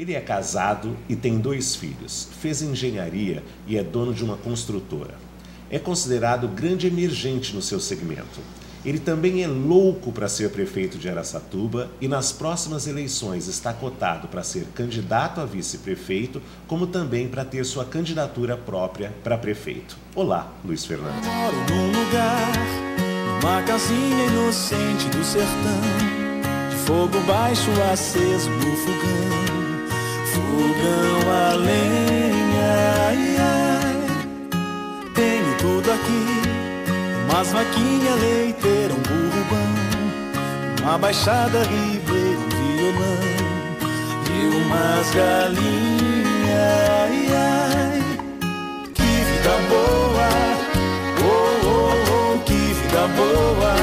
Ele é casado e tem 2 filhos, fez engenharia e é dono de uma construtora. É considerado grande emergente no seu segmento. Ele também é louco para ser prefeito de Araçatuba e nas próximas eleições está cotado para ser candidato a vice-prefeito, como também para ter sua candidatura própria para prefeito. Olá, Luiz Fernando. Moro num lugar, numa casinha inocente do sertão, de fogo baixo aceso no fogão, fogão a lenha, ai, ai. Tenho tudo aqui. Umas vaquinha leiteira, um burro bom, uma baixada ribeira, um violão e umas galinhas, ai, ai. Que vida boa, oh, oh, oh, que vida boa.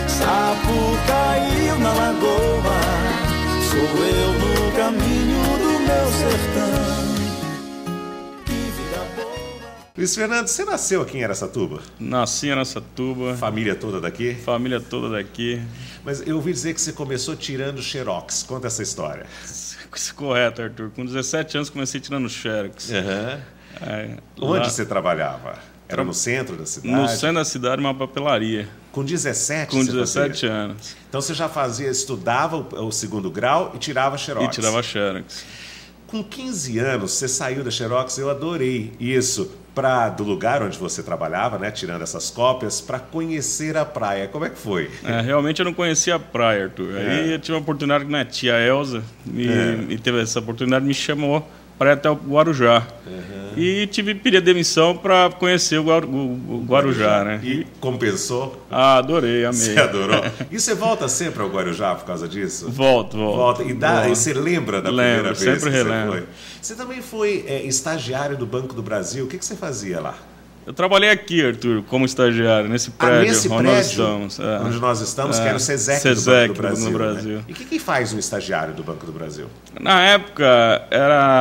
Sapo caiu na lagoa, sou eu no caminho do meu sertão. Luiz Fernando, você nasceu aqui em Araçatuba? Nasci em Araçatuba. Família toda daqui? Família toda daqui. Mas eu ouvi dizer que você começou tirando xerox. Conta essa história. Isso é correto, Arthur. Com 17 anos comecei tirando xerox. Uhum. Onde você trabalhava? Era no centro da cidade? No centro da cidade, uma papelaria. Com 17? Com 17 anos. Então você já estudava o 2º grau e tirava xerox? E tirava xerox. Com 15 anos, você saiu da xerox, eu adorei isso, do lugar onde você trabalhava, né, tirando essas cópias, para conhecer a praia. Como é que foi? Realmente eu não conhecia a praia, Arthur. Aí eu tive uma oportunidade com a minha tia Elza, e teve essa oportunidade, me chamou para ir até o Guarujá. E pedi a demissão para conhecer o Guarujá, né? E compensou? Ah, adorei, amei. Você adorou? E você volta sempre ao Guarujá por causa disso? Volto. E você lembra da primeira vez sempre que relembro. Você foi? Você também foi estagiário do Banco do Brasil. O que você fazia lá? Eu trabalhei aqui, Arthur, como estagiário, nesse prédio, nesse onde prédio nós estamos. Onde nós estamos, que era o SESEC do Banco do Brasil. Né? E o que faz um estagiário do Banco do Brasil? Na época,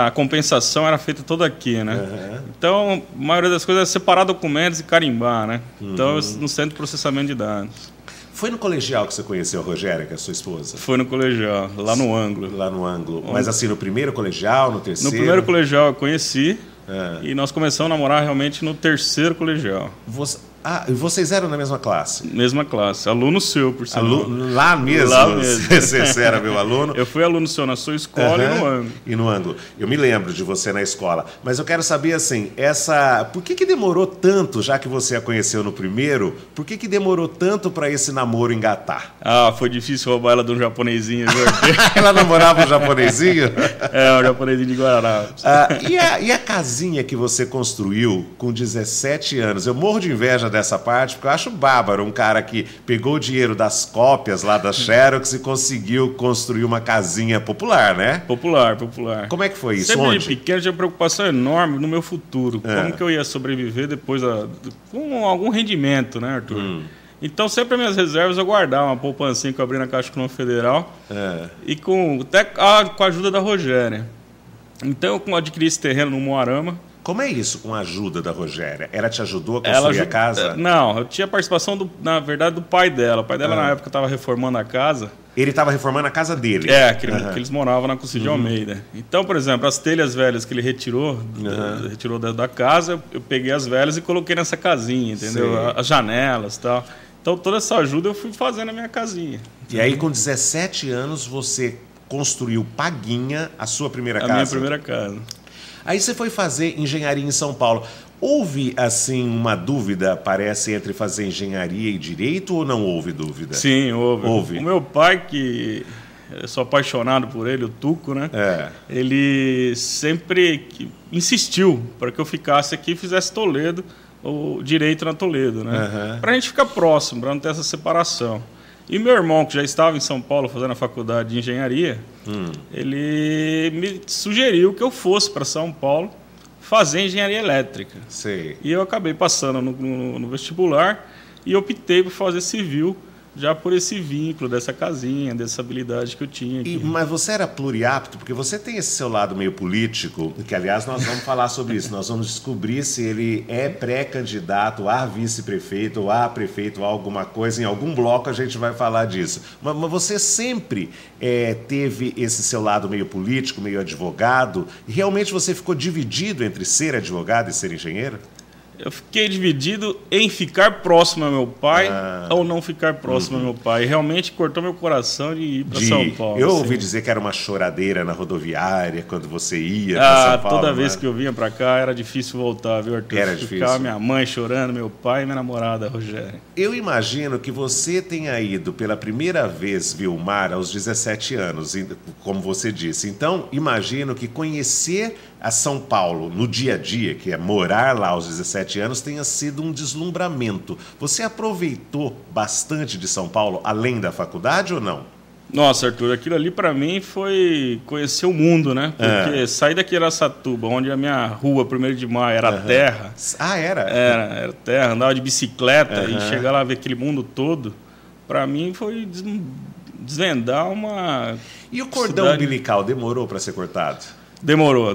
a compensação era feita toda aqui, né? Então, a maioria das coisas era separar documentos e carimbar, né? Então, no centro de processamento de dados. Foi no colegial que você conheceu a Rogéria, que é a sua esposa? Foi no colegial, lá no Ângulo. Lá no Ângulo. Mas assim, no primeiro colegial, no terceiro? No primeiro colegial eu conheci. E nós começamos a namorar realmente no 3º colegial. E vocês eram na mesma classe? Mesma classe, aluno seu, por sinal. Lá mesmo? Lá mesmo. Você era meu aluno? Eu fui aluno seu na sua escola e no Ângulo. E no Ângulo. Eu me lembro de você na escola. Mas eu quero saber, assim, por que demorou tanto, já que você a conheceu no primeiro, por que demorou tanto para esse namoro engatar? Ah, foi difícil roubar ela de um japonesinho. Ela namorava um japonesinho? Um japonesinho de Guararapes. E a casinha que você construiu com 17 anos? Eu morro de inveja dessa parte, porque eu acho bárbaro um cara que pegou o dinheiro das cópias lá da Xerox e conseguiu construir uma casinha popular, né? Popular. Como é que foi isso? Sempre de pequeno tinha uma preocupação enorme no meu futuro. Como que eu ia sobreviver depois com algum rendimento, né, Arthur? Então, sempre as minhas reservas eu guardava uma poupancinha que eu abri na Caixa Econômica Federal e até com a ajuda da Rogéria. Então, eu adquiri esse terreno no Moarama. Como é isso com a ajuda da Rogéria? Ela te ajudou a construir a casa? Não, eu tinha participação, na verdade, do pai dela. O pai dela, na época, estava reformando a casa. Ele estava reformando a casa dele? Que eles moravam na Costa de Almeida. Então, por exemplo, as telhas velhas que ele retirou da casa, eu peguei as velhas e coloquei nessa casinha, entendeu? Sim. As janelas e tal. Então, toda essa ajuda eu fui fazendo na minha casinha. E aí, com 17 anos, você construiu paguinha a sua primeira casa? A minha primeira casa. Aí você foi fazer engenharia em São Paulo. Houve, assim, uma dúvida, parece, entre fazer engenharia e direito ou não houve dúvida? Sim, houve. O meu pai, que eu sou apaixonado por ele, o Tuco, né? Ele sempre insistiu para que eu ficasse aqui e fizesse Toledo, o direito na Toledo, né? Para a gente ficar próximo, para não ter essa separação. E meu irmão, que já estava em São Paulo fazendo a faculdade de engenharia, ele me sugeriu que eu fosse para São Paulo fazer engenharia elétrica. Sei. E eu acabei passando no vestibular e optei por fazer civil já por esse vínculo dessa casinha, dessa habilidade que eu tinha aqui. Mas você era pluriapto, porque você tem esse seu lado meio político, que aliás nós vamos falar sobre isso, nós vamos descobrir se ele é pré-candidato a vice-prefeito ou a prefeito ou alguma coisa, em algum bloco a gente vai falar disso. Mas você sempre teve esse seu lado meio político, meio advogado, e realmente você ficou dividido entre ser advogado e ser engenheiro? Eu fiquei dividido em ficar próximo ao meu pai ou não ficar próximo ao meu pai. Realmente cortou meu coração de ir para São Paulo. Eu ouvi dizer que era uma choradeira na rodoviária quando você ia para São Paulo. Toda vez que eu vinha para cá era difícil voltar, viu, Arthur? Era difícil. Ficava minha mãe chorando, meu pai e minha namorada, Rogério. Eu imagino que você tenha ido pela primeira vez ver o mar aos 17 anos, como você disse. Então, imagino que conhecer a São Paulo no dia a dia, que é morar lá aos 17 anos, tenha sido um deslumbramento. Você aproveitou bastante de São Paulo, além da faculdade ou não? Nossa, Arthur, aquilo ali para mim foi conhecer o mundo, né? Porque sair daqui de Araçatuba, onde a minha rua, 1º de maio, era terra. Ah, era? Era terra, andava de bicicleta e chegar lá ver aquele mundo todo, para mim foi desvendar uma... E o cordão umbilical demorou para ser cortado? Demorou.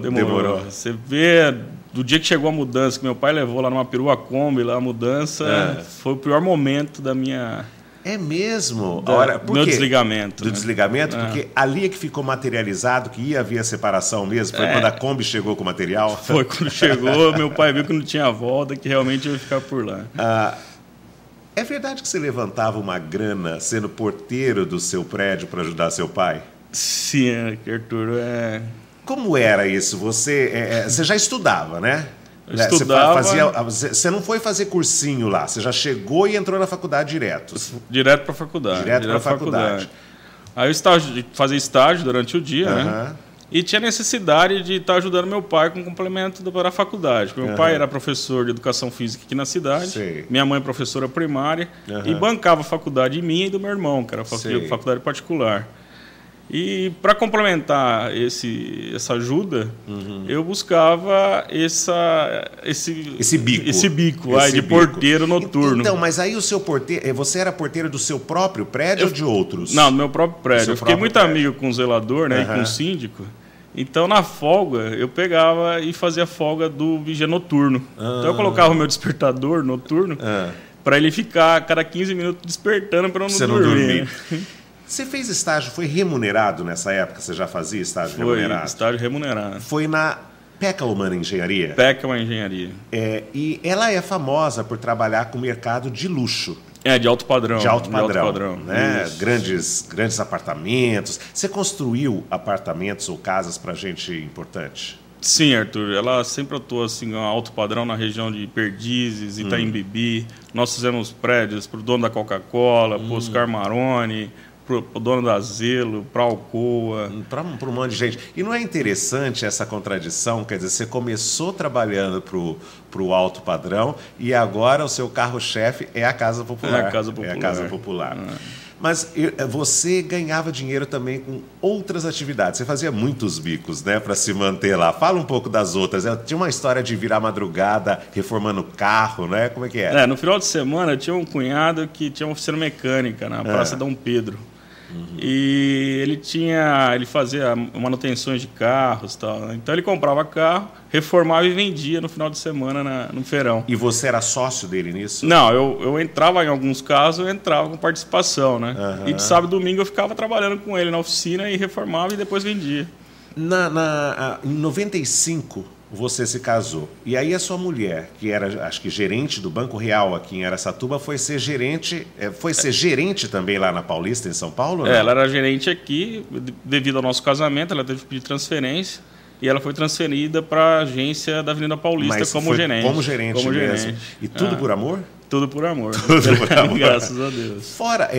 Você vê, do dia que chegou a mudança, que meu pai levou lá numa perua Kombi, lá a mudança, foi o pior momento da minha... É mesmo? Meu desligamento. Do desligamento? Porque ali é que ficou materializado que ia haver a separação mesmo? Foi quando a Kombi chegou com o material? Foi quando chegou, meu pai viu que não tinha volta, que realmente ia ficar por lá. É verdade que você levantava uma grana sendo porteiro do seu prédio para ajudar seu pai? Sim, Arthur, Como era isso? Você já estudava, né? Estudava. Você não foi fazer cursinho lá, você já chegou e entrou na faculdade direto? Direto para a faculdade. Direto para a faculdade. Aí eu fazia estágio durante o dia, né? E tinha necessidade de estar ajudando meu pai com o complemento para a faculdade. Meu pai era professor de educação física aqui na cidade, minha mãe professora primária, e bancava a faculdade minha e do meu irmão, que era faculdade particular. E para complementar essa ajuda, eu buscava esse bico de porteiro noturno. Então, mas aí o seu porteiro, você era porteiro do seu próprio prédio ou de outros? Não, do meu próprio prédio. Eu fiquei muito amigo com o zelador, né, e com o síndico. Então, na folga, eu pegava e fazia folga do vigia noturno. Então, eu colocava o meu despertador noturno para ele ficar a cada 15 minutos despertando para eu não dormir. Você fez estágio, foi remunerado nessa época? Você já fazia estágio remunerado? Foi, estágio remunerado. Foi na Peckelmann Engenharia? Peckelmann Engenharia. E ela é famosa por trabalhar com mercado de luxo. De alto padrão. De alto padrão, né? Grandes apartamentos. Você construiu apartamentos ou casas para gente importante? Sim, Arthur. Ela sempre atuou assim, alto padrão na região de Perdizes, Itaim-Bibi. Nós fizemos prédios para o dono da Coca-Cola, para o Oscar Maroni, para o dono da Zelo, para a Alcoa. Para um monte de gente. E não é interessante essa contradição? Quer dizer, você começou trabalhando para o alto padrão e agora o seu carro-chefe é a Casa Popular. É a Casa Popular. Mas você ganhava dinheiro também com outras atividades. Você fazia muitos bicos, né, para se manter lá. Fala um pouco das outras. Tinha uma história de virar madrugada reformando carro, né? Como é que era? No final de semana, eu tinha um cunhado que tinha uma oficina mecânica na Praça Dom Pedro. E ele fazia manutenções de carros e tal. Então ele comprava carro, reformava e vendia no final de semana no feirão. E você era sócio dele nisso? Não, eu entrava em alguns casos, eu entrava com participação, né? E de sábado e domingo eu ficava trabalhando com ele na oficina e reformava e depois vendia. Em 95 você se casou. E aí a sua mulher, que era, acho que gerente do Banco Real aqui em Araçatuba, foi ser gerente também lá na Paulista, em São Paulo? Não? Ela era gerente aqui, devido ao nosso casamento, ela teve que pedir transferência. E ela foi transferida para a agência da Avenida Paulista como gerente. Como gerente mesmo. E tudo por amor? Tudo por amor. Tudo por amor. Graças a Deus. Fora,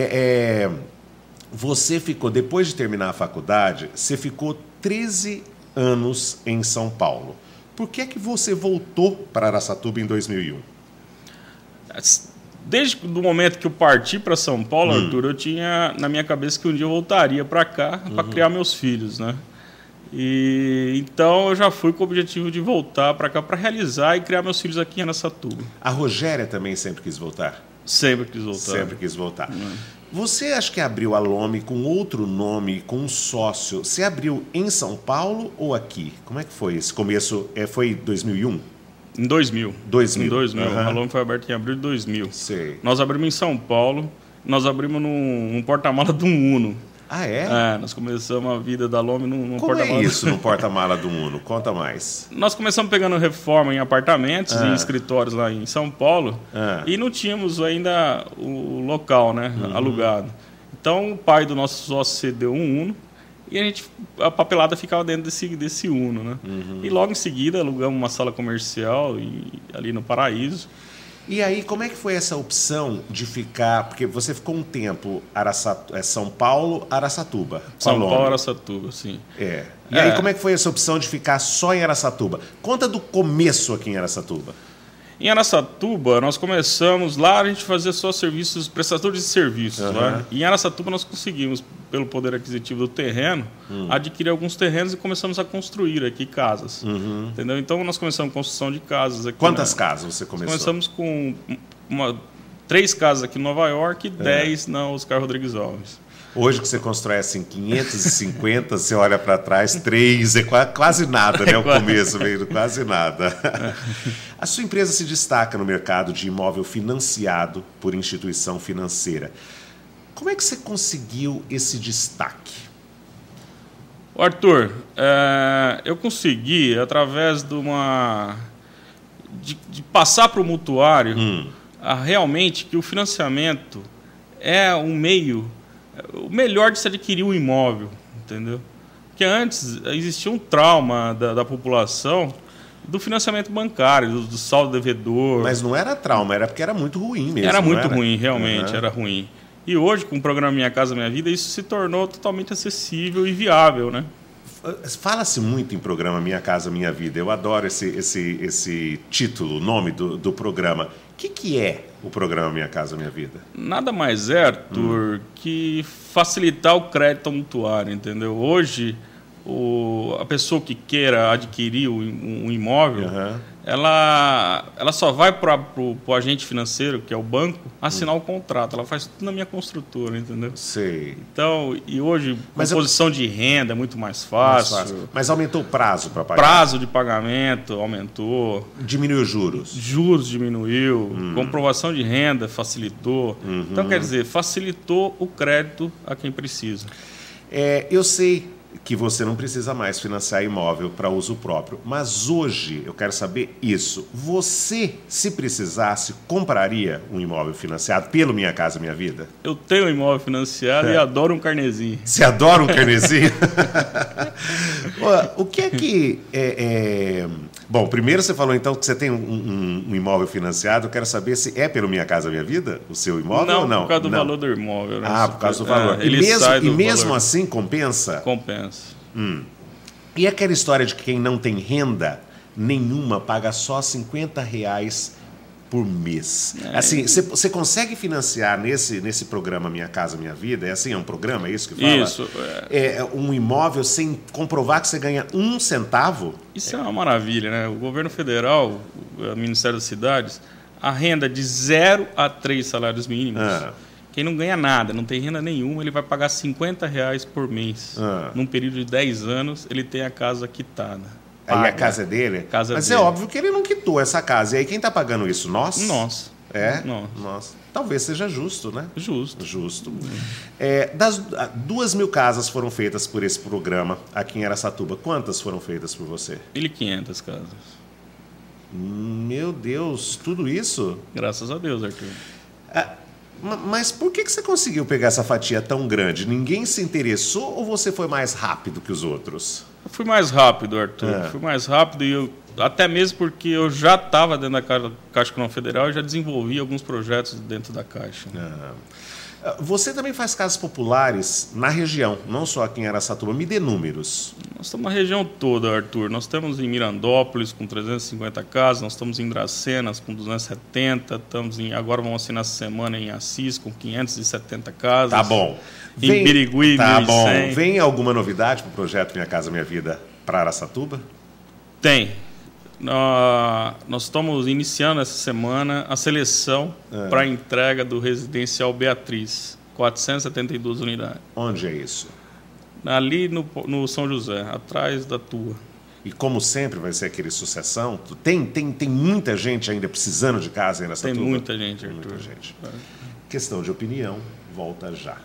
você ficou, depois de terminar a faculdade, você ficou 13 anos em São Paulo. Por que é que você voltou para Araçatuba em 2001? Desde o momento que eu parti para São Paulo, Arthur, eu tinha na minha cabeça que um dia eu voltaria para cá para criar meus filhos, né? E então eu já fui com o objetivo de voltar para cá para realizar e criar meus filhos aqui em Araçatuba. A Rogéria também sempre quis voltar? Sempre quis voltar. Sempre quis voltar. Você acha que abriu a Lome com outro nome, com um sócio? Você abriu em São Paulo ou aqui? Como é que foi esse começo? Foi 2001? Em 2000. 2000. Em 2000. Uhum. A Lome foi aberta em abril de 2000. Sei. Nós abrimos em São Paulo, nós abrimos num porta-mala de um Uno. Ah, é? Nós começamos a vida da Lome num Como porta-mala. é isso no porta-mala do Uno? Conta mais. Nós começamos pegando reforma em apartamentos e escritórios lá em São Paulo e não tínhamos ainda o local, né, alugado. Então o pai do nosso sócio cedeu um Uno e a papelada ficava dentro desse Uno, né? E logo em seguida alugamos uma sala comercial ali no Paraíso. E aí, como é que foi essa opção de ficar... Porque você ficou um tempo São Paulo, Araçatuba. São Paulo, Araçatuba, sim. E aí, como é que foi essa opção de ficar só em Araçatuba? Conta do começo aqui em Araçatuba. Em Araçatuba, nós começamos... Lá a gente fazia só serviços, prestadores de serviços. Né? E em Araçatuba nós conseguimos, pelo poder aquisitivo do terreno, adquirir alguns terrenos e começamos a construir aqui casas. Entendeu? Então nós começamos a construção de casas aqui. Quantas casas você começou? Começamos com 3 casas aqui em Nova York e 10 na Oscar Rodrigues Alves. Hoje que você constrói assim 550, você olha para trás, 3, é quase nada, né? O começo veio quase nada. A sua empresa se destaca no mercado de imóvel financiado por instituição financeira. Como é que você conseguiu esse destaque? Arthur, eu consegui, através de passar para o mutuário, realmente que o financiamento é um meio... O melhor de se adquirir um imóvel, entendeu? Porque antes existia um trauma da população do financiamento bancário, do saldo devedor. Mas não era trauma, era porque era muito ruim mesmo. Era muito ruim, realmente, era ruim. E hoje, com o programa Minha Casa Minha Vida, isso se tornou totalmente acessível e viável, né? Fala-se muito em programa Minha Casa Minha Vida. Eu adoro esse título, o nome do programa. O que é o programa Minha Casa Minha Vida? Nada mais é, Arthur, que facilitar o crédito ao mutuário, entendeu? Hoje, a pessoa que queira adquirir um imóvel, ela só vai para o agente financeiro, que é o banco, assinar o contrato. Ela faz tudo na minha construtora, entendeu? Sei. Então, e hoje, composição de renda é muito mais fácil. Mas aumentou o prazo para pagar? Prazo de pagamento aumentou. Diminuiu os juros? Juros diminuiu. Comprovação de renda facilitou. Então, quer dizer, facilitou o crédito a quem precisa. Eu sei que você não precisa mais financiar imóvel para uso próprio. Mas hoje, eu quero saber isso. Você, se precisasse, compraria um imóvel financiado pelo Minha Casa Minha Vida? Eu tenho um imóvel financiado e adoro um carnezinho. Você adora um carnezinho? O que é que... Bom, primeiro você falou então que você tem um imóvel financiado. Eu quero saber se é pelo Minha Casa Minha Vida, o seu imóvel ou não? Por causa do valor do imóvel. Né? Por causa do valor. E mesmo assim compensa? Compensa. E aquela história de que quem não tem renda nenhuma paga só R$50 por mês. Assim, você consegue financiar nesse programa Minha Casa Minha Vida? É um programa, é isso que fala? Isso. Um imóvel sem comprovar que você ganha 1 centavo? Isso é uma maravilha, né? O governo federal, o Ministério das Cidades, a renda de 0 a 3 salários mínimos. Quem não ganha nada, não tem renda nenhuma, ele vai pagar R$50 por mês. Num período de 10 anos, ele tem a casa quitada. Aí a casa é dele? Mas é óbvio que ele não quitou essa casa. E aí quem está pagando isso? Nós? Nós. Nós. Talvez seja justo, né? Justo. Das 2.000 casas foram feitas por esse programa aqui em Araçatuba. Quantas foram feitas por você? 1.500 casas. Meu Deus, tudo isso? Graças a Deus, Arthur. Mas por que você conseguiu pegar essa fatia tão grande? Ninguém se interessou ou você foi mais rápido que os outros? Eu fui mais rápido, Arthur. Fui mais rápido e até mesmo porque eu já estava dentro da Caixa Econômica Federal e já desenvolvi alguns projetos dentro da Caixa. Você também faz casas populares na região, não só aqui em Araçatuba. Me dê números. Nós estamos na região toda, Arthur. Nós estamos em Mirandópolis com 350 casas, nós estamos em Dracenas com 270, agora vamos assinar essa semana em Assis com 570 casas. Tá bom. Em Birigui, 1.100. Tá bom. Vem alguma novidade para o projeto Minha Casa Minha Vida para Araçatuba? Tem. Nós estamos iniciando essa semana a seleção para a entrega do residencial Beatriz, 472 unidades. Onde é isso? Ali no São José, atrás da tua. E como sempre vai ser aquele sucessão? Tem muita gente ainda precisando de casa aí nessa turma? Tem muita gente, Arthur. Muita gente. Questão de opinião, volta já.